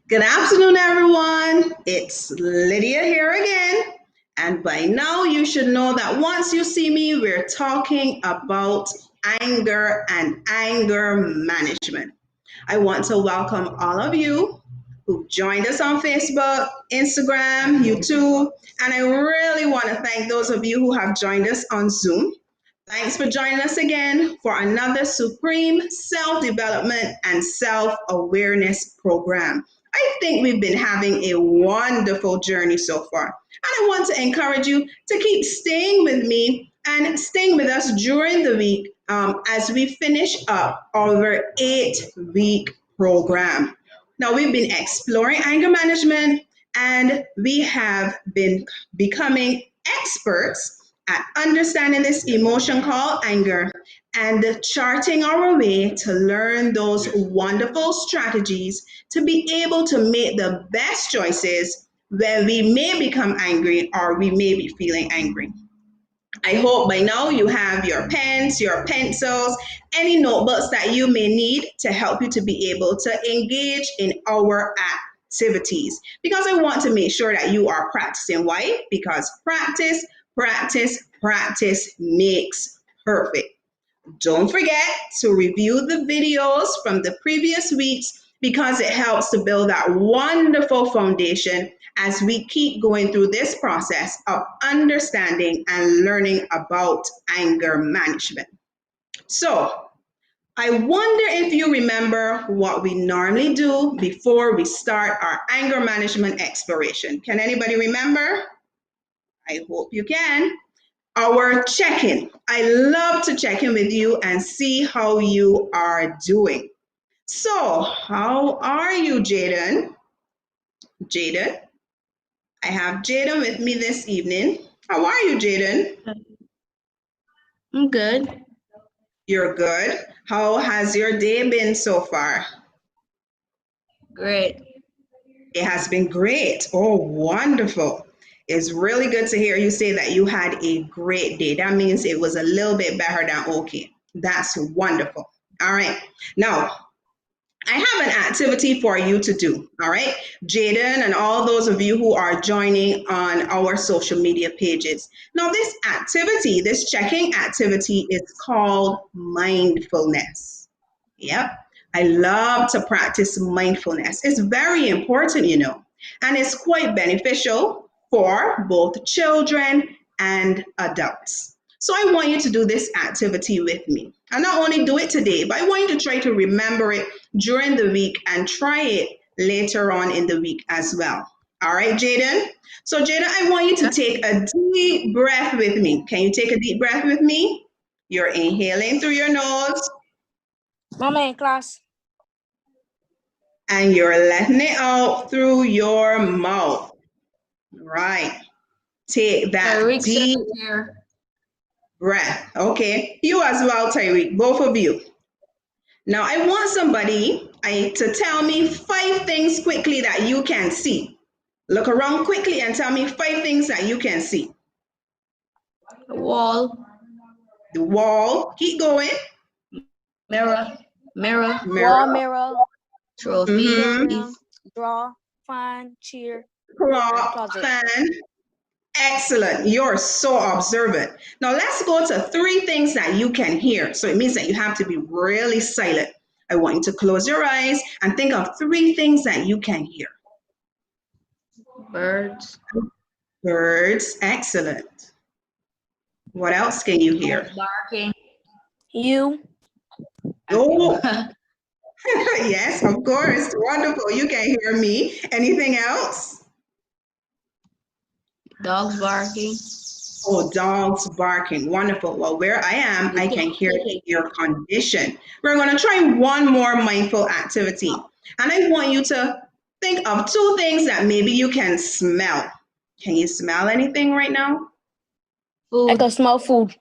Good afternoon, everyone. It's Lydia here again. And by now, you should know that once you see me, we're talking about anger and anger management. I want to welcome all of you who joined us on Facebook, Instagram, YouTube, and I really want to thank those of you who have joined us on Zoom. Thanks for joining us again for another Supreme Self Development and Self Awareness program. I think we've been having a wonderful journey so far. And I want to encourage you to keep staying with me and staying with us during the week as we finish up our 8-week program. Now, we've been exploring anger management and we have been becoming experts at understanding this emotion called anger and charting our way to learn those wonderful strategies to be able to make the best choices when we may become angry or we may be feeling angry. I hope by now you have your pens, your pencils, any notebooks that you may need to help you to be able to engage in our activities. Because I want to make sure that you are practicing. Why? Because practice, practice, practice makes perfect. Don't forget to review the videos from the previous weeks because it helps to build that wonderful foundation as we keep going through this process of understanding and learning about anger management. So, I wonder if you remember what we normally do before we start our anger management exploration. Can anybody remember? I hope you can. Our check-in. I love to check in with you and see how you are doing. So, how are you, Jaden? Jaden? I have Jaden with me this evening. How are you, Jaden? I'm good. You're good. How has your day been so far? Great. It has been great. Oh, wonderful. It's really good to hear you say that you had a great day. That means it was a little bit better than okay. That's wonderful. All right. Now, I have an activity for you to do. All right. Jaden and all those of you who are joining on our social media pages. Now, this activity, this checking activity is called mindfulness. Yep. I love to practice mindfulness. It's very important, and it's quite beneficial for both children and adults. So I want you to do this activity with me. And not only do it today, but I want you to try to remember it during the week and try it later on in the week as well. All right, Jaden? So, Jaden, I want you to take a deep breath with me. Can you take a deep breath with me? You're inhaling through your nose. Mama in class. And you're letting it out through your mouth. Right. Take that deep breath. Okay. You as well, Tyreek, both of you. Now, I want somebody to tell me 5 things quickly that you can see. Look around quickly and tell me 5 things that you can see. The wall. The wall. Keep going. Mirror. Mirror. Mirror. Trophy. Mm-hmm. Draw. Fan. Chair. Clock. Closet. Fan. Excellent. You're so observant. Now let's go to 3 things that you can hear. So it means that you have to be really silent. I want you to close your eyes and think of 3 things that you can hear. Birds. Birds. Excellent. What else can you hear? Barking. You. Oh, yes, of course. Wonderful. You can hear me. Anything else? Dogs barking. Oh, dogs barking. Wonderful. Well, where I am, I can hear the air condition. We're going to try one more mindful activity. And I want you to think of 2 things that maybe you can smell. Can you smell anything right now? Food. I can smell food.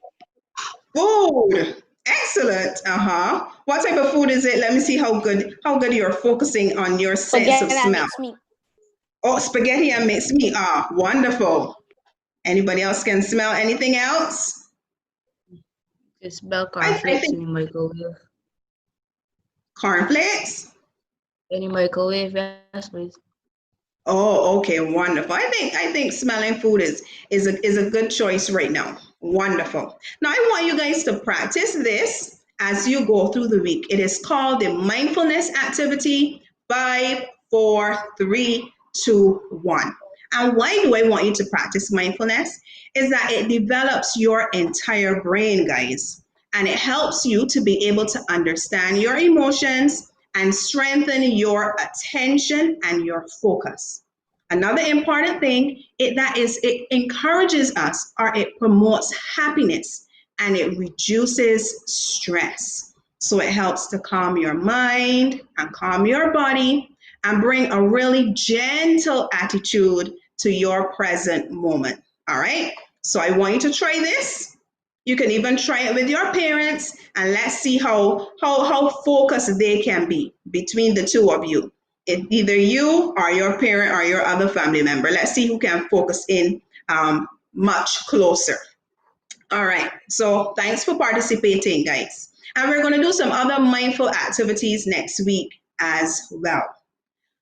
Food. Excellent. Uh-huh. What type of food is it? Let me see how good you're focusing on your sense of smell. Makes me. Oh, spaghetti and mixed meat. Ah, wonderful. Anybody else can smell anything else? Just smell cornflakes in the microwave. Cornflakes? Any microwave, yes, please. Oh, okay, wonderful. I think smelling food is a good choice right now. Wonderful. Now I want you guys to practice this as you go through the week. It is called the mindfulness activity 5, 4, 3, 2, 1. And why do I want you to practice mindfulness? Is that it develops your entire brain, guys, and it helps you to be able to understand your emotions and strengthen your attention and your focus. Another important thing it encourages us or it promotes happiness and it reduces stress. So it helps to calm your mind and calm your body and bring a really gentle attitude to your present moment. All right. So I want you to try this. You can even try it with your parents and let's see how focused they can be between the two of you. Either you or your parent or your other family member. Let's see who can focus in much closer. All right. So thanks for participating, guys. And we're going to do some other mindful activities next week as well.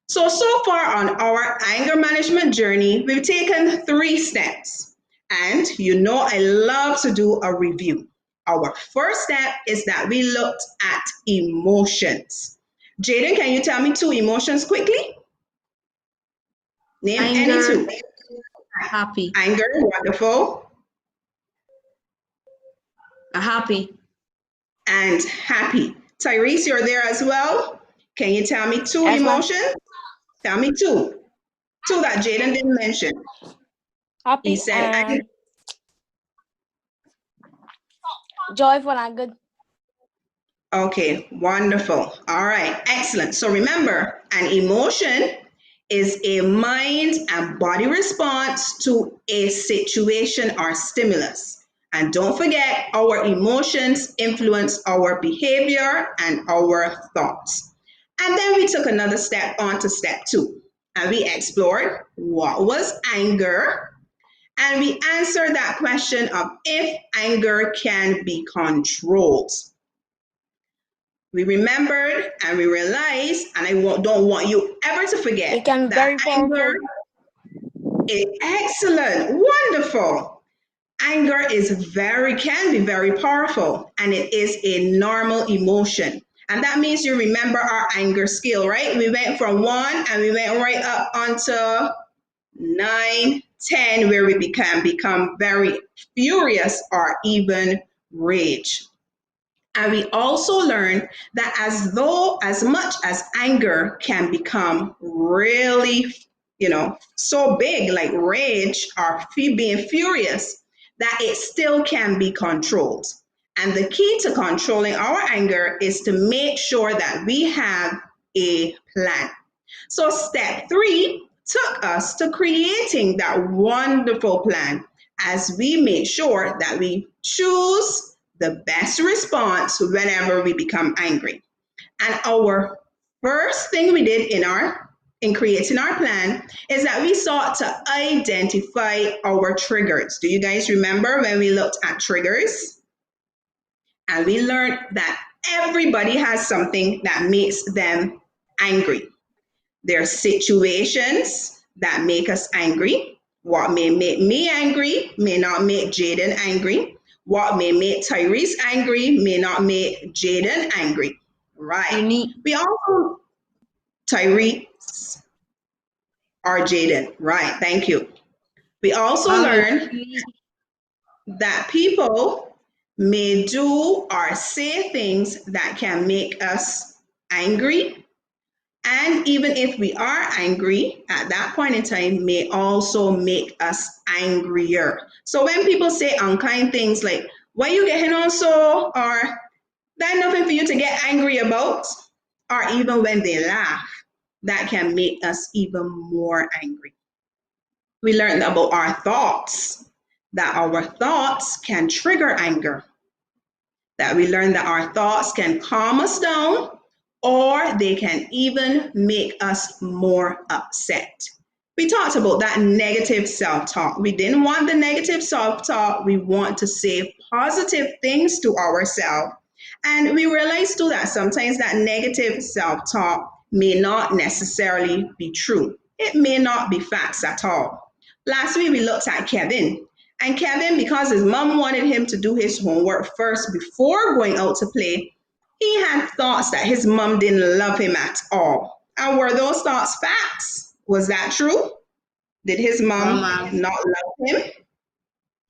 So far on our anger management journey, we've taken 3 steps. And you know, I love to do a review. Our first step is that we looked at emotions. Jaden, can you tell me 2 emotions quickly? Name any Anger, 2. happy. Anger, wonderful. Happy. And happy. Tyrese, you're there as well. Can you tell me 2 Yes, ma'am. emotions? Tell me 2. 2 that Jaden didn't mention. He Happy said anger. and joyful and good. Okay, wonderful. All right, excellent. So remember, an emotion is a mind and body response to a situation or stimulus. And don't forget, our emotions influence our behavior and our thoughts. And then we took another step on to step 2, and we explored what was anger, and we answered that question of if anger can be controlled. We remembered and we realized, and I don't want you ever to forget It can be that very anger powerful. is excellent, wonderful. Anger can be very powerful, and it is a normal emotion. And that means you remember our anger scale, right? We went from 1 and we went right up onto 9, 10, where we can become very furious or even rage. And we also learn that as much as anger can become really, so big, like rage or being furious, that it still can be controlled. And the key to controlling our anger is to make sure that we have a plan. So step 3 took us to creating that wonderful plan as we make sure that we choose the best response whenever we become angry. And our first thing we did in creating our plan is that we sought to identify our triggers. Do you guys remember when we looked at triggers? And we learned that everybody has something that makes them angry. There are situations that make us angry. What may make me angry may not make Jaden angry. What may make Tyrese angry may not make Jaden angry. Right. Unique. We also, Tyrese or Jaden. Right. Thank you. We also learned that people may do or say things that can make us angry. And even if we are angry at that point in time, may also make us angrier. So when people say unkind things like, why you getting on so, or that's nothing for you to get angry about, or even when they laugh, that can make us even more angry. We learned about our thoughts, that our thoughts can trigger anger, that we learned that our thoughts can calm us down or they can even make us more upset. We talked about that negative self-talk. We didn't want the negative self-talk. We want to say positive things to ourselves. And we realized too that sometimes that negative self-talk may not necessarily be true. It may not be facts at all. Last week we looked at Kevin. And Kevin, because his mom wanted him to do his homework first before going out to play, he had thoughts that his mom didn't love him at all. And were those thoughts facts? Was that true? Did his No, mom ma'am. not love him?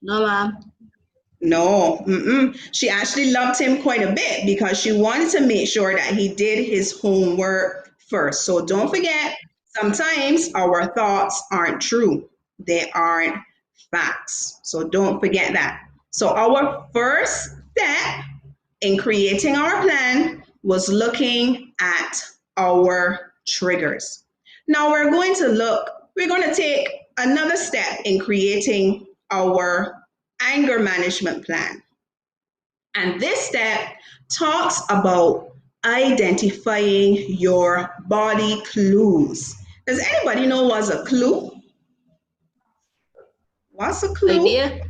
No, ma'am. No, she actually loved him quite a bit because she wanted to make sure that he did his homework first. So don't forget, sometimes our thoughts aren't true, they aren't facts. So don't forget that. So, our first step in creating our plan was looking at our triggers. Now, we're going to take another step in creating our anger management plan. And this step talks about identifying your body clues. Does anybody know what's a clue? What's a clue? Idea?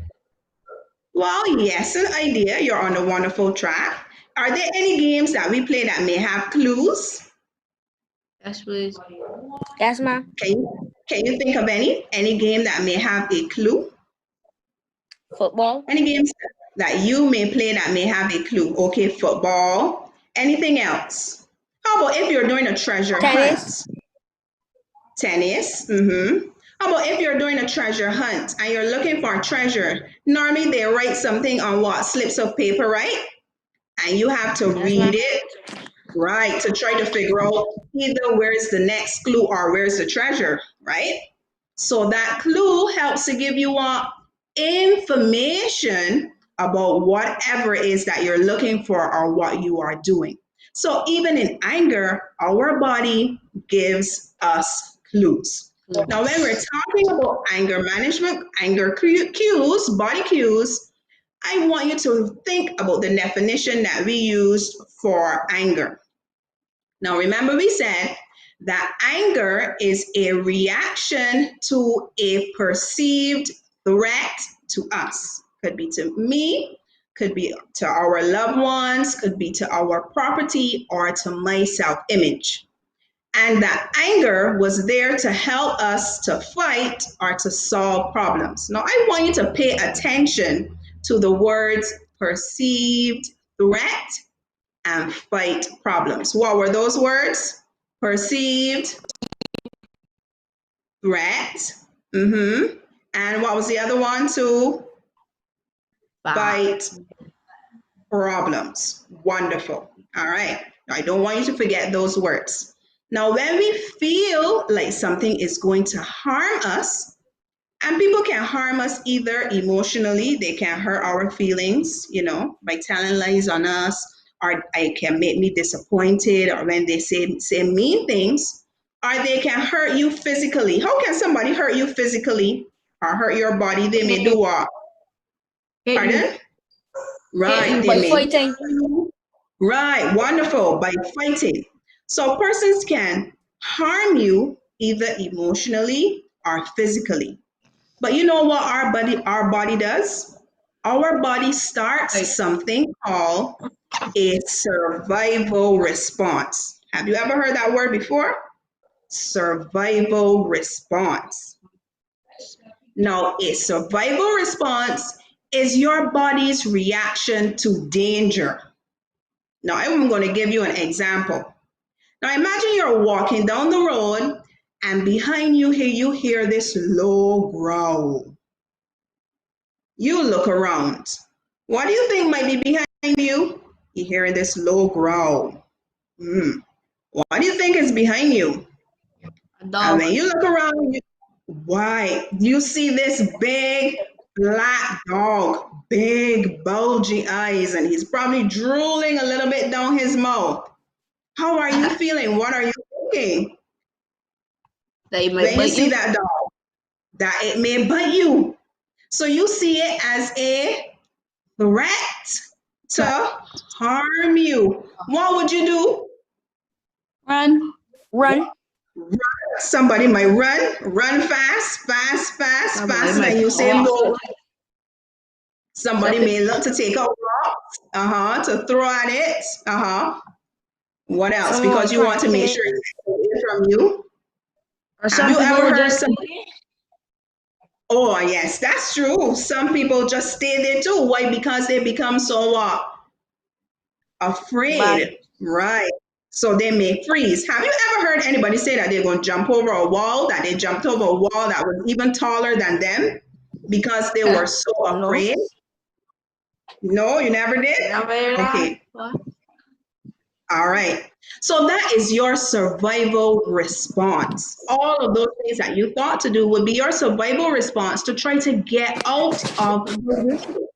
Well, yes, an idea. You're on a wonderful track. Are there any games that we play that may have clues? Yes, please. Yes, ma'am. Can you think of any game that may have a clue? Football. Any games that you may play that may have a clue? Okay, football. Anything else? How about if you're doing a treasure Tennis. hunt? Tennis. How about if you're doing a treasure hunt and you're looking for a treasure? Normally they write something on what? Slips of paper, right? And you have to Yes, read ma'am. it, right, to try to figure out either where's the next clue or where's the treasure, right? So that clue helps to give you what? Information about whatever it is that you're looking for or what you are doing. So even in anger, our body gives us clues. Now, when we're talking about anger management, anger cues, body cues, I want you to think about the definition that we used for anger. Now, remember, we said that anger is a reaction to a perceived threat to us. Could be to me, could be to our loved ones, could be to our property, or to my self image. And that anger was there to help us to fight or to solve problems. Now, I want you to pay attention to the words perceived threat and fight problems. What were those words? Perceived threat. And what was the other one too? Fight problems. Wonderful. All right. I don't want you to forget those words. Now, when we feel like something is going to harm us, and people can harm us either emotionally, they can hurt our feelings, by telling lies on us, or it can make me disappointed, or when they say mean things, or they can hurt you physically. How can somebody hurt you physically or hurt your body? They may do what? Pardon? Right, they By may fighting. Right, wonderful, by fighting. So persons can harm you either emotionally or physically. But you know what our body does? Our body starts something called a survival response. Have you ever heard that word before? Survival response. Now, a survival response is your body's reaction to danger. Now, I'm going to give you an example. Now, imagine you're walking down the road and behind you here you hear this low growl. You look around. What do you think might be behind you? You hear this low growl. What do you think is behind you? A And dog. when you look around, why? You see this big black dog, big bulgy eyes, and he's probably drooling a little bit down his mouth. How are you feeling? What are you thinking? That it might When you bite see you. that dog, that it may bite you. So you see it as a threat to harm you. What would you do? Run. Run. Somebody might run fast, Somebody faster than might you say walk. no. Somebody Something. may look to take a walk, to throw at it, What else? Someone Because you want to make crying. sure it's away from you. Or Have some you people ever will heard just some? Oh, yes, that's true. Some people just stay there too. Why? Because they become so what? Bye. Afraid. Right. So they may freeze. Have you ever heard anybody say that they're going to jump over a wall, that they jumped over a wall that was even taller than them because they were so No. afraid? No, you never did? never Okay. What? All right. So that is your survival response. All of those things that you thought to do would be your survival response to try to get out of the wheel.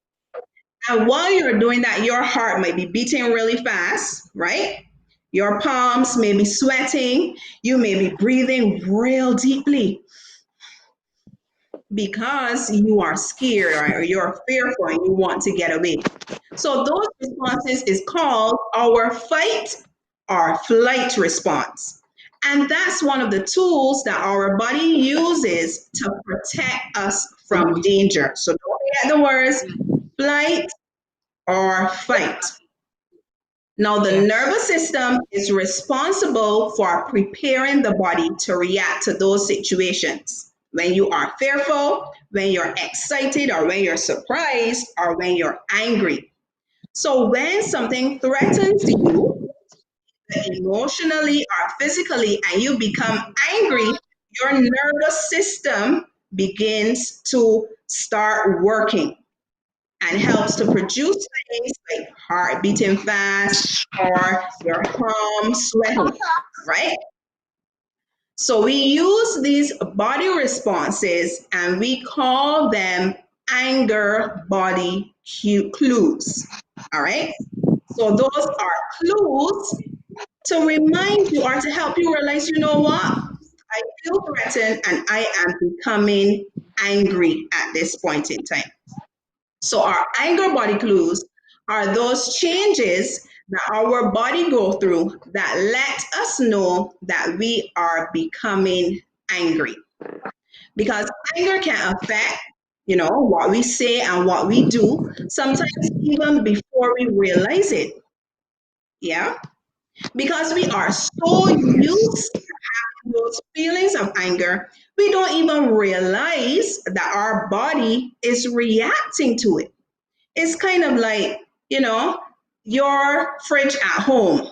And while you're doing that, your heart might be beating really fast, right? Your palms may be sweating. You may be breathing real deeply because you are scared or you're fearful and you want to get away. So those responses is called our fight or flight response. And that's one of the tools that our body uses to protect us from danger. So don't forget the words flight or fight. Now, the Yes. nervous system is responsible for preparing the body to react to those situations. When you are fearful, when you're excited, or when you're surprised, or when you're angry. So, when something threatens you, emotionally or physically, and you become angry, your nervous system begins to start working and helps to produce things like heart beating fast or your palms sweating, right? So we use these body responses and we call them anger body clues. All right. So those are clues to remind you or to help you realize, you know what? I feel threatened and I am becoming angry at this point in time. So our anger body clues are those changes that our body go through that let us know that we are becoming angry. Because anger can affect, what we say and what we do, sometimes even before we realize it. Yeah. Because we are so used to those feelings of anger, we don't even realize that our body is reacting to it. It's kind of like, you know, your fridge at home.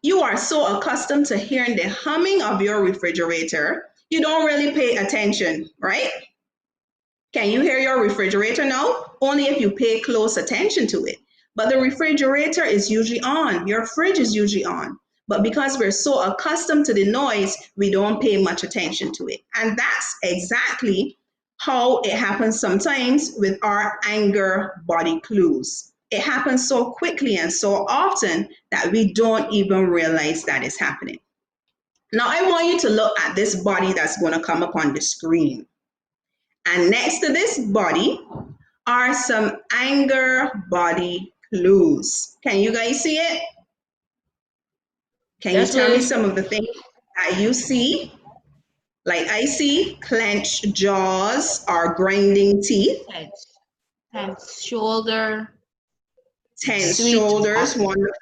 You are so accustomed to hearing the humming of your refrigerator, you don't really pay attention, right? Can you hear your refrigerator now? Only if you pay close attention to it. But the refrigerator is usually on, your fridge is usually on. But because we're so accustomed to the noise, we don't pay much attention to it. And that's exactly how it happens sometimes with our anger body clues. It happens so quickly and so often that we don't even realize that it's happening. Now, I want you to look at this body that's going to come up on the screen. And next to this body are some anger body clues. Can you guys see it? Can you Yes, tell me please. some of the things that you see? Like I see clenched jaws or grinding teeth, Tense shoulder. tense Sweet shoulders, talk. wonderful.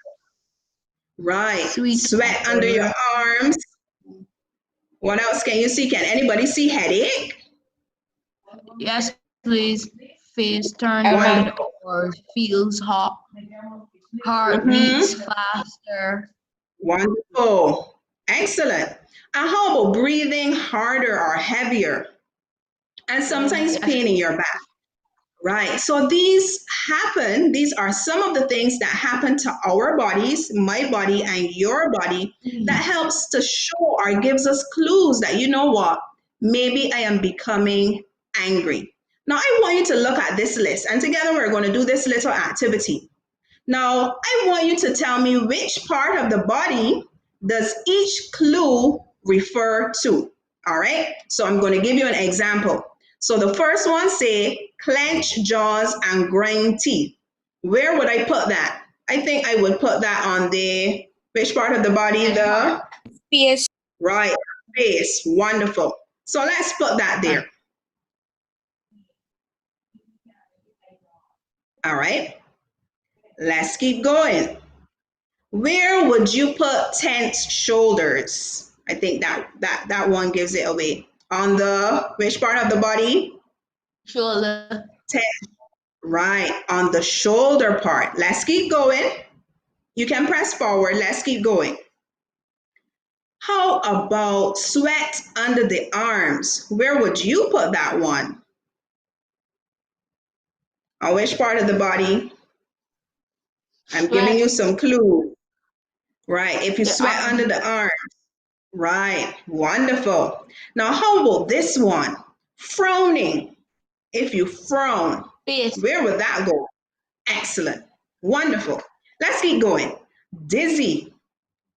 Right. Sweet Sweat under your talker. arms. What else can you see? Can anybody see headache? Yes, please. Face turn Emma. red or feels hot. Heart beats Mm-hmm. faster. Wonderful. Excellent. And how about breathing harder or heavier? And sometimes Yes, pain in your back. Right. So these are some of the things that happen to our bodies, my body and your body, that helps to show or gives us clues that, you know what, maybe I am becoming angry. Now, I want you to look at this list, and together we're going to do this little activity. Now, I want you to tell me which part of the body does each clue refer to. All right. So I'm going to give you an example. So the first one say clench jaws and grind teeth. Where would I put that? I think I would put that on the which part of the body? The Fierce. right face. Wonderful. So let's put that there. All right. Let's keep going. Where would you put tense shoulders? I think that one gives it away. On the which part of the body? Shoulder. Tense. Right, on the shoulder part. Let's keep going. You can press forward. Let's keep going. How about sweat under the arms? Where would you put that one? On which part of the body? I'm giving you some clues. Right, if you sweat under the arms. Right, wonderful. Now, how about this one? Frowning. If you frown, Face. where would that go? Excellent, wonderful. Let's keep going. Dizzy.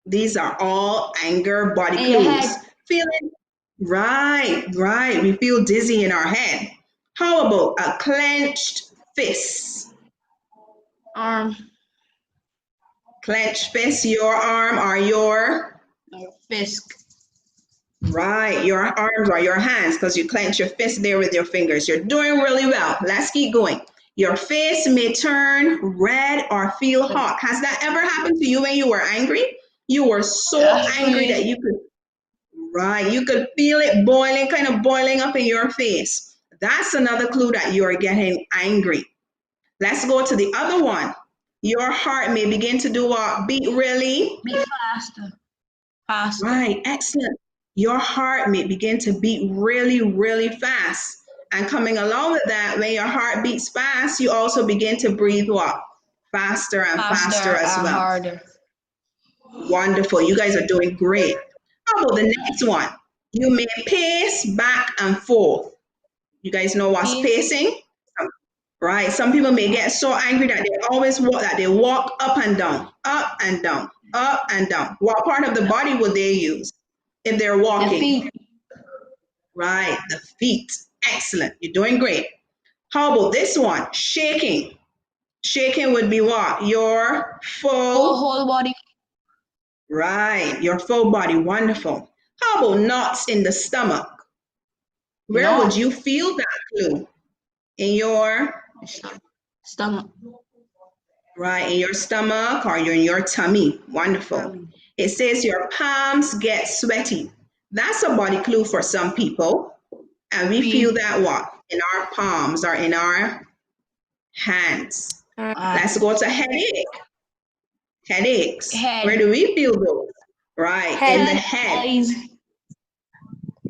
These are all anger body And your clues. head. Feeling right. We feel dizzy in our head. How about a clenched fist? Arm. Clenched fist, your arm or your Fist. right, your arms or your hands, because you clench your fist there with your fingers. You're doing really well. Let's keep going. Your face may turn red or feel hot. Has that ever happened to you when you were angry? You were so angry that you could feel it boiling, kind of boiling up in your face. That's another clue that you are getting angry. Let's go to the other one. Your heart may begin to do what? Beat really? Beat faster. Faster. Right, excellent. Your heart may begin to beat really fast. And coming along with that, when your heart beats fast, you also begin to breathe what? Faster and faster as well. Harder. Wonderful. You guys are doing great. How about the next one? You may pace back and forth. You guys know what's pacing? Right. Some people may get so angry that they always walk, that they walk up and down, up and down, up and down. What part of the body would they use if they're walking? The feet. Right, the feet. Excellent. You're doing great. How about this one? Shaking. Shaking would be what? Your full whole body. Right, your full body. Wonderful. How about knots in the stomach? Where would you feel that clue? In your stomach. Right, in your stomach or in your tummy. Wonderful. It says your palms get sweaty. That's a body clue for some people. And we feel that what? In our palms or in our hands. Let's go to headache. Headaches. Where do we feel those? Right, in the head. Eyes.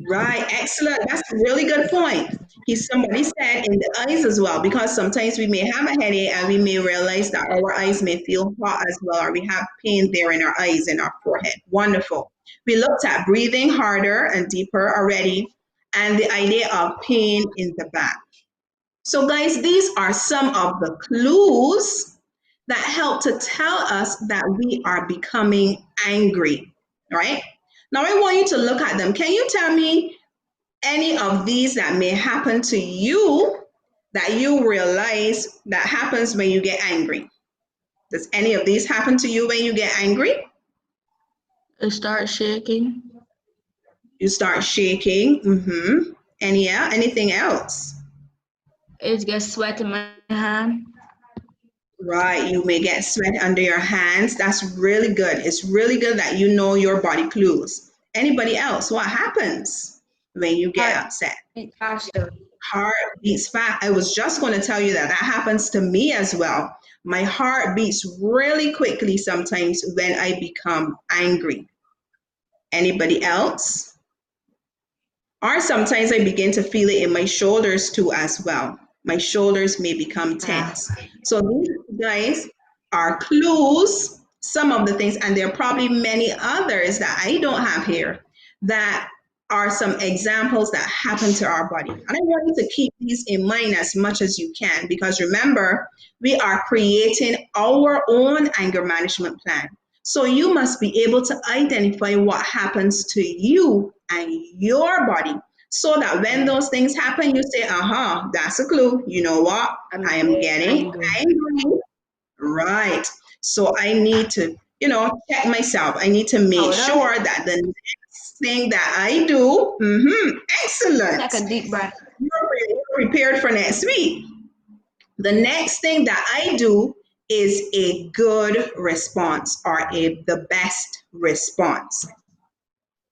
Right, excellent. That's a really good point. Somebody said in the eyes as well, because sometimes we may have a headache and we may realize that our eyes may feel hot as well, or we have pain there in our eyes, in our forehead. Wonderful. We looked at breathing harder and deeper already, and the idea of pain in the back. So guys, these are some of the clues that help to tell us that we are becoming angry, right? Now I want you to look at them. Can you tell me any of these that may happen to you that you realize that happens when you get angry? Does any of these happen to you when you get angry? I start shaking. You start shaking. Mm-hmm. And yeah, anything else? It gets sweat in my hand. Right, you may get sweat under your hands. That's really good. It's really good that you know your body clues. Anybody else? What happens when you get upset? Faster. Heart beats fast. I was just going to tell you that happens to me as well. My heart beats really quickly sometimes when I become angry. Anybody else? Or sometimes I begin to feel it in my shoulders too as well. My shoulders may become tense. So these guys are clues, some of the things, and there are probably many others that I don't have here that are some examples that happen to our body. And I want you to keep these in mind as much as you can, because remember, we are creating our own anger management plan. So you must be able to identify what happens to you and your body, so that when those things happen, you say, that's a clue. You know what? I am getting angry. Right. So I need to, check myself. I need to make sure that the next thing that I do, excellent. Take a deep breath. You're prepared for next week. The next thing that I do is a good response or the best response.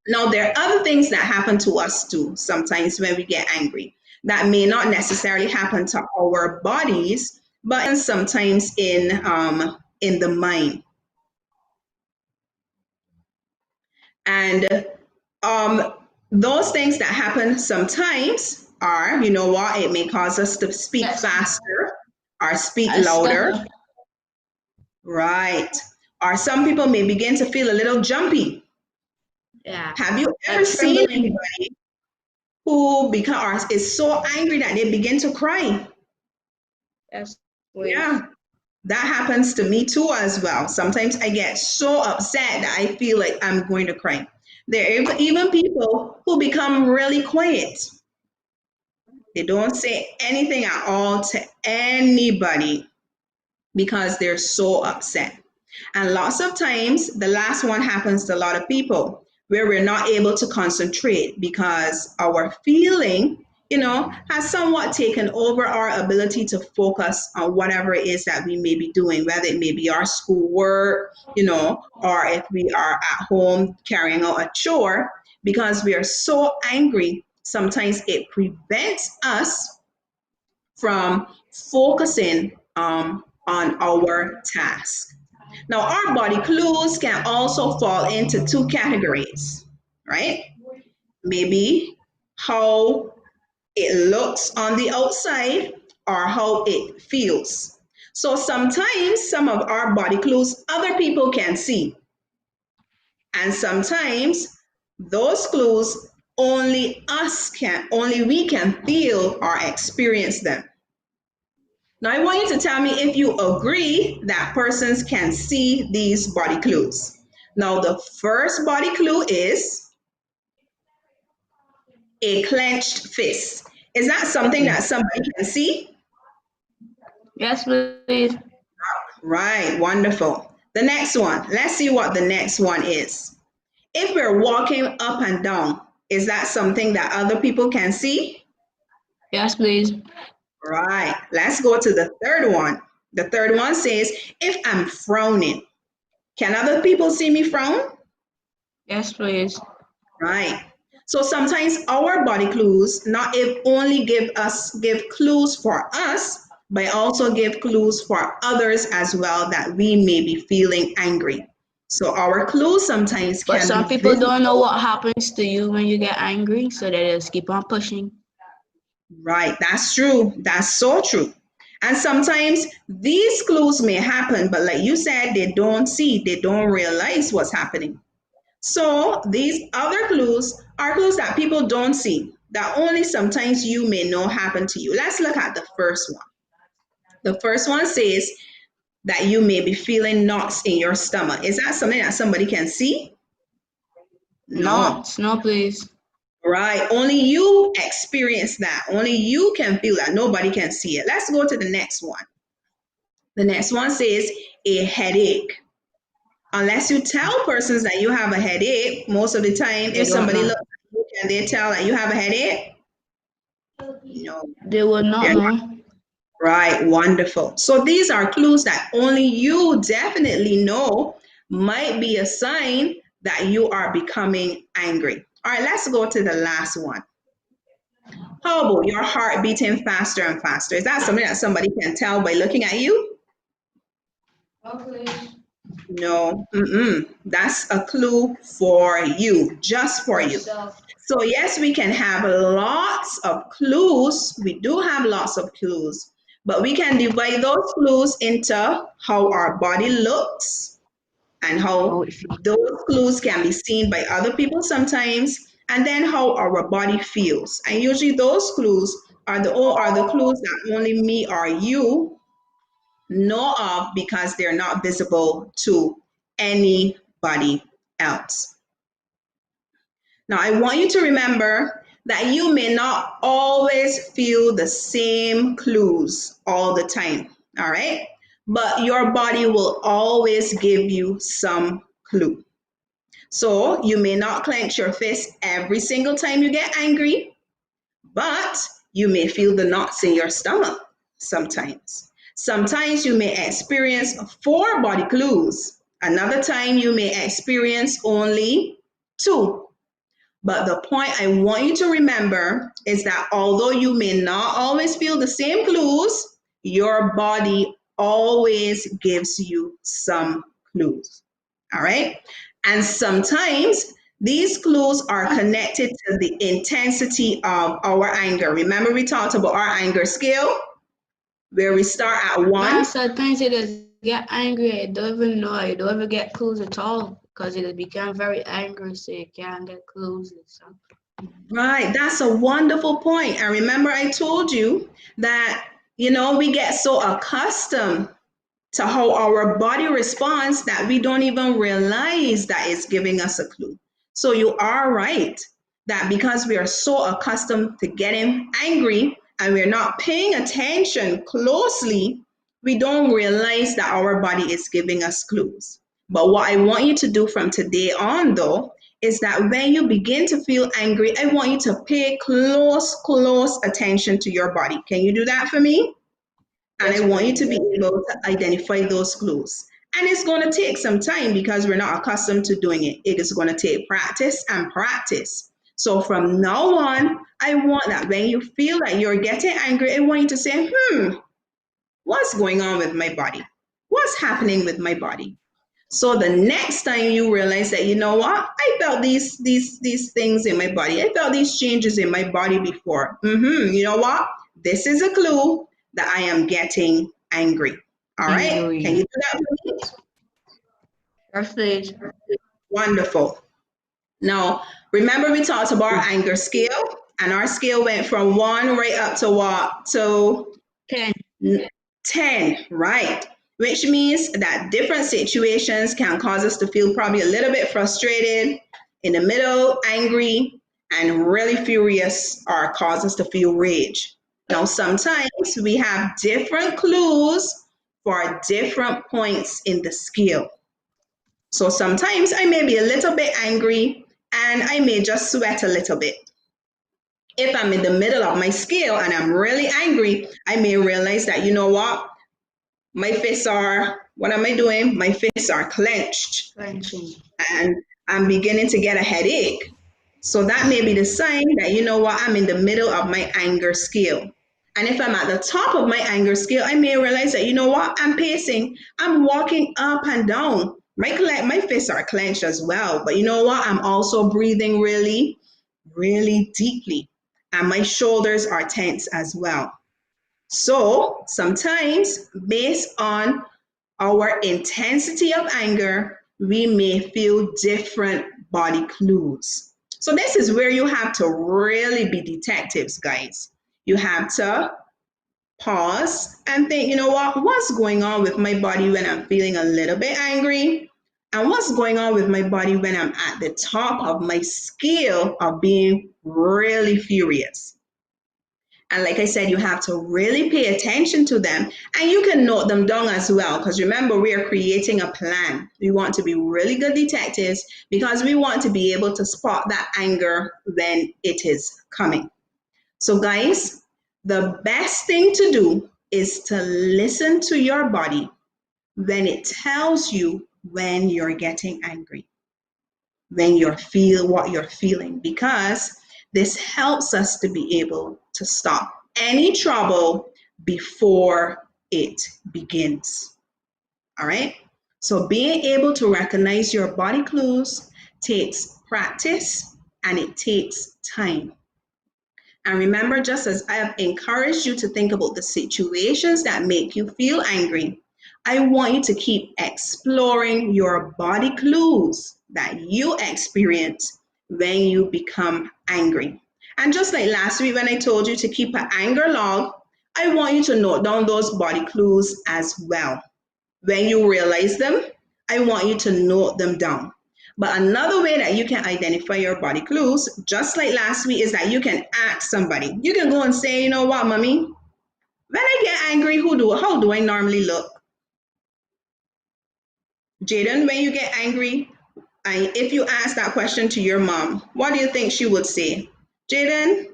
Now, there are other things that happen to us too sometimes when we get angry that may not necessarily happen to our bodies, but sometimes in the mind. And those things that happen sometimes are, you know what, it may cause us to speak Yes. faster or speak I louder, stutter. right? Or some people may begin to feel a little jumpy. Yeah. Have you I'm ever seen trembling. anybody who is so angry that they begin to cry? Yes, Yeah, please. that happens to me too as well. Sometimes I get so upset that I feel like I'm going to cry. There are even people who become really quiet. They don't say anything at all to anybody because they're so upset. And lots of times, the last one happens to a lot of people where we're not able to concentrate because our feeling, has somewhat taken over our ability to focus on whatever it is that we may be doing, whether it may be our schoolwork, or if we are at home carrying out a chore, because we are so angry. Sometimes it prevents us from focusing on our task. Now, our body clues can also fall into two categories, right? Maybe how it looks on the outside or how it feels. So sometimes some of our body clues other people can see, and sometimes those clues only we can feel or experience them. Now, I want you to tell me if you agree that persons can see these body clues. Now, the first body clue is a clenched fist. Is that something that somebody can see? Yes, please. Right, wonderful. The next one, let's see what the next one is. If we're walking up and down, is that something that other people can see? Yes, please. Right, let's go to the third one. The third one says, if I'm frowning, can other people see me frown? Yes, please. Right. So sometimes our body clues not only give clues for us, but also give clues for others as well that we may be feeling angry. So our clues sometimes But can be some people don't know visible. what happens to you when you get angry, so they just keep on pushing. Right, that's true. That's so true. And sometimes these clues may happen, but like you said, they don't realize what's happening. So these other clues are clues that people don't see, that only sometimes you may know happen to you. Let's look at the first one. The first one says that you may be feeling knots in your stomach. Is that something that somebody can see? No. Not, no, please. Right. Only you experience that. Only you can feel that. Nobody can see it. Let's go to the next one. The next one says a headache. Unless you tell persons that you have a headache, most of the time, They if don't somebody know. looks at you, can they tell that you have a headache? No, They will not they're not. know. Right, wonderful. So these are clues that only you definitely know might be a sign that you are becoming angry. All right, let's go to the last one. How about your heart beating faster and faster? Is that something that somebody can tell by looking at you? No, please. No, that's a clue for you, just for you. Yourself. So, yes, we can have lots of clues. We do have lots of clues, but we can divide those clues into how our body looks and How how it feels. those clues can be seen by other people sometimes, and then how our body feels. And usually, those clues are the clues that only me or you know of because they're not visible to anybody else. Now, I want you to remember that you may not always feel the same clues all the time, all right? But your body will always give you some clue. So you may not clench your fist every single time you get angry, but you may feel the knots in your stomach sometimes. Sometimes you may experience 4 body clues. Another time you may experience only 2. But the point I want you to remember is that although you may not always feel the same clues, your body always gives you some clues. All right? And sometimes these clues are connected to the intensity of our anger. Remember, we talked about our anger scale where we start at But 1. sometimes it just get angry. You don't even know. You don't even get clues at all because it become very angry, so you can't get clues and stuff. Right, that's a wonderful point. And remember, I told you that, we get so accustomed to how our body responds that we don't even realize that it's giving us a clue. So you are right that because we are so accustomed to getting angry and we're not paying attention closely, we don't realize that our body is giving us clues. But what I want you to do from today on, though, is that when you begin to feel angry, I want you to pay close attention to your body. Can you do that for me? And I Yes, want you ma'am. to be able to identify those clues. And it's going to take some time because we're not accustomed to doing it. It is going to take practice and practice. So from now on, I want that when you feel that you're getting angry, I want you to say, what's going on with my body? What's happening with my body? So the next time you realize that, you know what, I felt these things in my body. I felt these changes in my body before. You know what? This is a clue that I am getting angry. All right? Can you Angry. do that for me? Yes, please. Wonderful. Now, remember we talked about our anger scale, and our scale went from 1 right up to what? So 10. 10, right? Which means that different situations can cause us to feel probably a little bit frustrated, in the middle, angry, and really furious, or cause us to feel rage. Now, sometimes we have different clues for different points in the scale. So sometimes I may be a little bit angry and I may just sweat a little bit. If I'm in the middle of my scale and I'm really angry, I may realize that, you know what? My fists are, what am I doing? My fists are clenched Clenching. and I'm beginning to get a headache. So that may be the sign that, you know what, I'm in the middle of my anger scale. And if I'm at the top of my anger scale, I may realize that, you know what, I'm pacing, I'm walking up and down. My fists are clenched as well. But you know what, I'm also breathing really, really deeply. And my shoulders are tense as well. So sometimes, based on our intensity of anger, we may feel different body clues. So, this is where you have to really be detectives, guys. You have to pause and think, you know what? What's going on with my body when I'm feeling a little bit angry? And what's going on with my body when I'm at the top of my scale of being really furious? And like I said, you have to really pay attention to them and you can note them down as well. Because remember, we are creating a plan. We want to be really good detectives because we want to be able to spot that anger when it is coming. So, guys, the best thing to do is to listen to your body when it tells you when you're getting angry, when you feel what you're feeling, because this helps us to be able to stop any trouble before it begins. All right? So being able to recognize your body clues takes practice and it takes time. And remember, just as I have encouraged you to think about the situations that make you feel angry, I want you to keep exploring your body clues that you experience when you become angry. And just like last week when I told you to keep an anger log, I want you to note down those body clues as well. When you realize them, I want you to note them down. But another way that you can identify your body clues, just like last week, is that you can ask somebody. You can go and say, you know what, mommy, when I get angry, how do I normally look? Jaden, when you get angry, and if you ask that question to your mom, what do you think she would say? Jaden,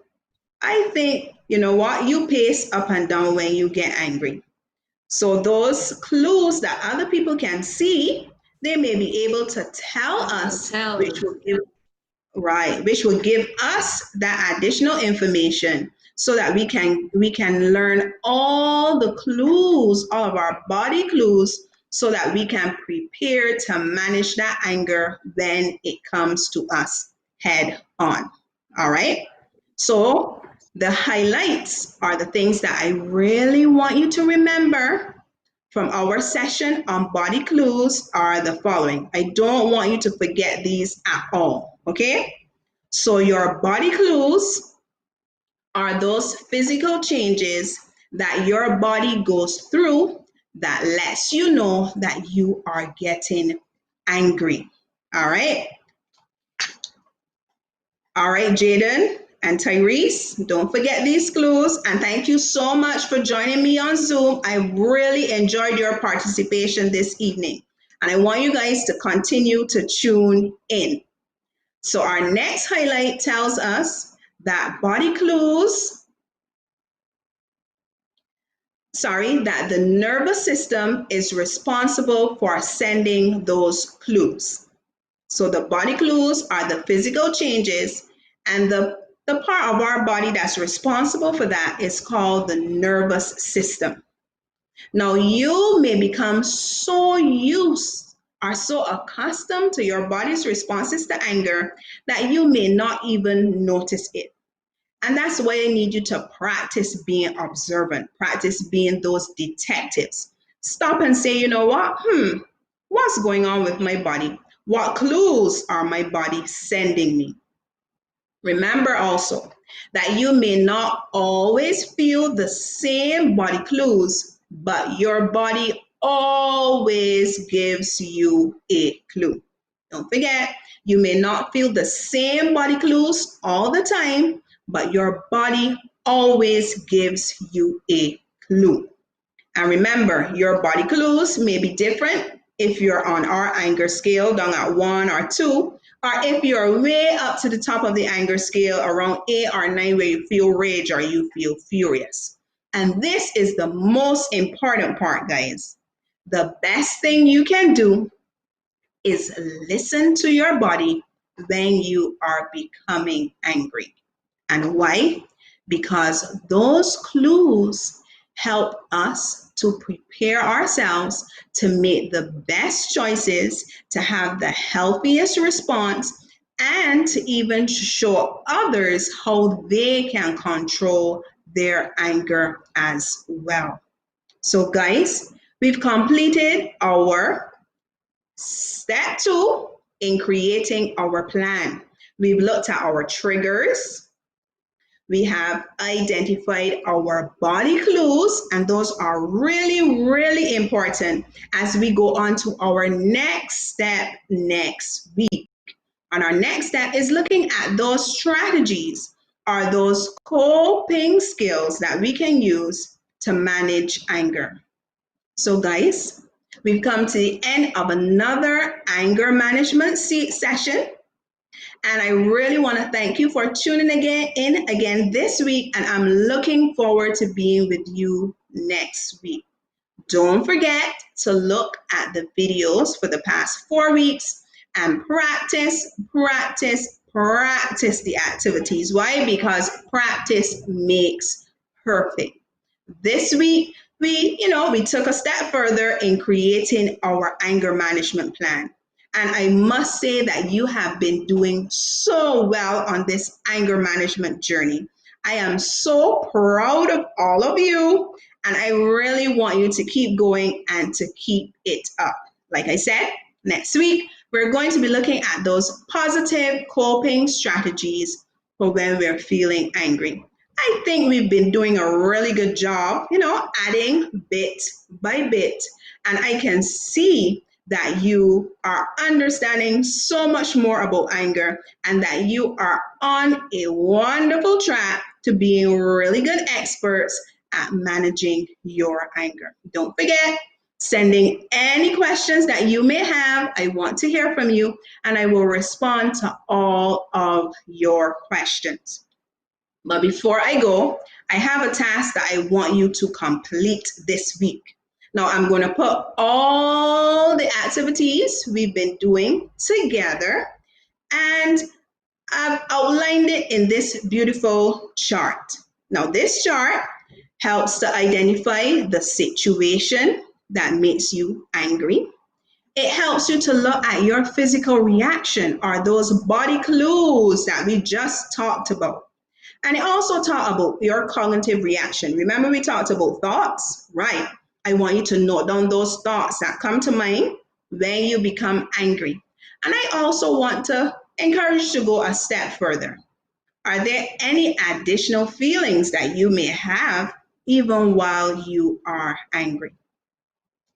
I think, you know what, you pace up and down when you get angry. So those clues that other people can see, they may be able to tell us, which will give which will give us that additional information so that we can learn all the clues, all of our body clues, so that we can prepare to manage that anger when it comes to us head on. All right? So the highlights are the things that I really want you to remember from our session on body clues are the following. I don't want you to forget these at all, okay? So your body clues are those physical changes that your body goes through that lets you know that you are getting angry. All right? All right, Jaden and Tyrese, don't forget these clues. And thank you so much for joining me on Zoom. I really enjoyed your participation this evening. And I want you guys to continue to tune in. So our next highlight tells us that that the nervous system is responsible for sending those clues. So the body clues are the physical changes, and the part of our body that's responsible for that is called the nervous system. Now you may become so used or so accustomed to your body's responses to anger that you may not even notice it. And that's why I need you to practice being observant, practice being those detectives. Stop and say, you know what? What's going on with my body? What clues are my body sending me? Remember also that you may not always feel the same body clues, but your body always gives you a clue. Don't forget, you may not feel the same body clues all the time, but your body always gives you a clue. And remember, your body clues may be different if you're on our anger scale down at 1 or 2, or if you're way up to the top of the anger scale around 8 or 9 where you feel rage or you feel furious. And this is the most important part, guys. The best thing you can do is listen to your body when you are becoming angry. And why? Because those clues help us to prepare ourselves to make the best choices, to have the healthiest response, and to even show others how they can control their anger as well. So, guys, we've completed our step 2 in creating our plan. We've looked at our triggers. We have identified our body clues, and those are really, really important as we go on to our next step next week. And our next step is looking at those strategies or those coping skills that we can use to manage anger. So, guys, we've come to the end of another anger management session. And I really want to thank you for tuning in again this week. And I'm looking forward to being with you next week. Don't forget to look at the videos for the past 4 weeks and practice the activities. Why? Because practice makes perfect. This week, we took a step further in creating our anger management plan. And I must say that you have been doing so well on this anger management journey. I am so proud of all of you, and I really want you to keep going and to keep it up. Like I said, next week, we're going to be looking at those positive coping strategies for when we're feeling angry. I think we've been doing a really good job, adding bit by bit. And I can see that you are understanding so much more about anger and that you are on a wonderful track to being really good experts at managing your anger. Don't forget, sending any questions that you may have. I want to hear from you, and I will respond to all of your questions. But before I go, I have a task that I want you to complete this week. Now I'm going to put all the activities we've been doing together, and I've outlined it in this beautiful chart. Now this chart helps to identify the situation that makes you angry. It helps you to look at your physical reaction or those body clues that we just talked about. And it also talked about your cognitive reaction. Remember, we talked about thoughts, right? I want you to note down those thoughts that come to mind when you become angry. And I also want to encourage you to go a step further. Are there any additional feelings that you may have even while you are angry?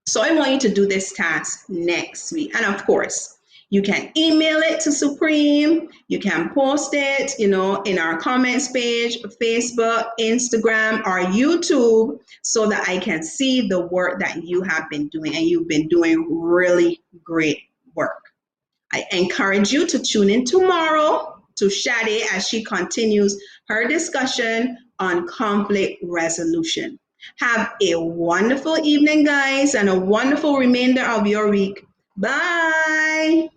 So I want you to do this task next week. And of course, you can email it to Supreme. You can post it, in our comments page, Facebook, Instagram, or YouTube, so that I can see the work that you have been doing. And you've been doing really great work. I encourage you to tune in tomorrow to Shade as she continues her discussion on conflict resolution. Have a wonderful evening, guys, and a wonderful remainder of your week. Bye.